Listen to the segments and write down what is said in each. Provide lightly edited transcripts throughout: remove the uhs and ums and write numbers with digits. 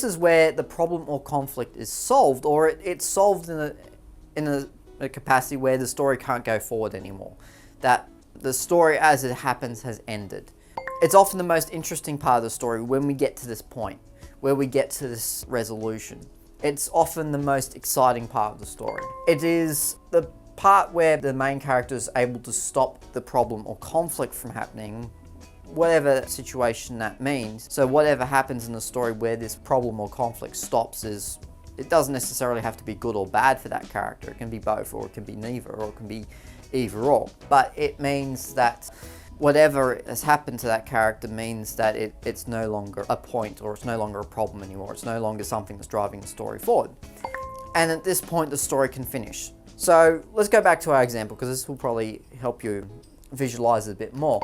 is where the problem or conflict is solved, or it's solved in a capacity where the story can't go forward anymore. That the story as it happens has ended. It's often the most interesting part of the story when we get to this point, where we get to this resolution. It's often the most exciting part of the story. It is the part where the main character is able to stop the problem or conflict from happening, whatever situation that means. So whatever happens in the story where this problem or conflict stops it doesn't necessarily have to be good or bad for that character. It can be both, or it can be neither, or it can be either or. But it means that whatever has happened to that character means that it's no longer a point, or it's no longer a problem anymore. It's no longer something that's driving the story forward. And at this point, the story can finish. So let's go back to our example, because this will probably help you visualize it a bit more.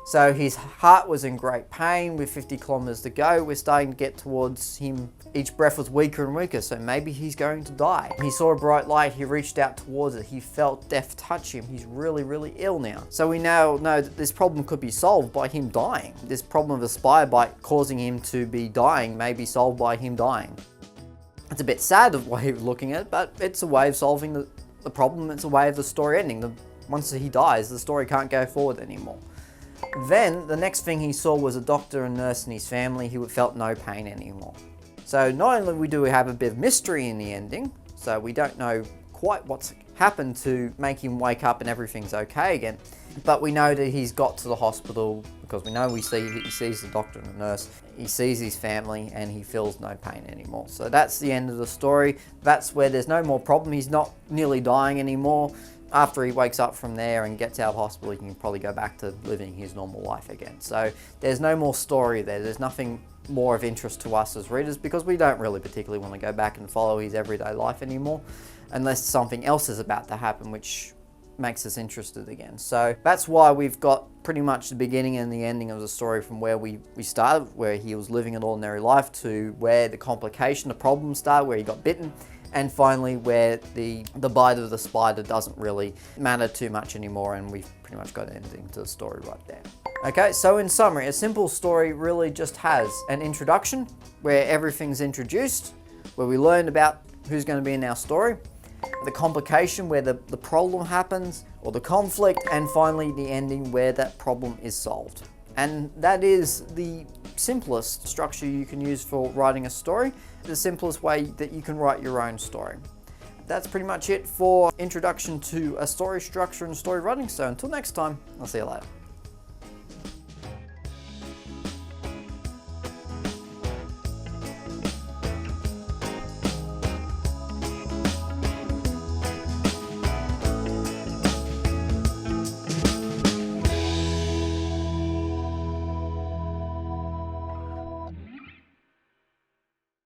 So his heart was in great pain with 50 kilometers to go. We're starting to get towards him. Each breath was weaker and weaker, so maybe he's going to die. He saw a bright light. He reached out towards it. He felt death touch him. He's really, really ill now. So we now know that this problem could be solved by him dying. This problem of a spire bite causing him to be dying may be solved by him dying. It's a bit sad of way of looking at it, but it's a way of solving the problem. It's a way of the story ending. Once he dies, the story can't go forward anymore. Then the next thing he saw was a doctor and nurse and his family who felt no pain anymore. So not only do we have a bit of mystery in the ending, so we don't know quite what's happened to make him wake up and everything's okay again, but we know that he's got to the hospital because we know he sees the doctor and the nurse, he sees his family, and he feels no pain anymore. So that's the end of the story. That's where there's no more problem. He's not nearly dying anymore. After he wakes up from there and gets out of hospital, he can probably go back to living his normal life again. So there's no more story there. There's nothing more of interest to us as readers, because we don't really particularly want to go back and follow his everyday life anymore, unless something else is about to happen which makes us interested again. So that's why we've got pretty much the beginning and the ending of the story from where we started, where he was living an ordinary life, to where the complication, the problem started, where he got bitten, and finally where the bite of the spider doesn't really matter too much anymore, and we've pretty much got an ending to the story right there. Okay, so in summary, a simple story really just has an introduction where everything's introduced, where we learn about who's going to be in our story, the complication where the problem happens, or the conflict, and finally the ending where that problem is solved. And that is the simplest structure you can use for writing a story, the simplest way that you can write your own story. That's pretty much it for introduction to a story structure and story writing. So until next time, I'll see you later.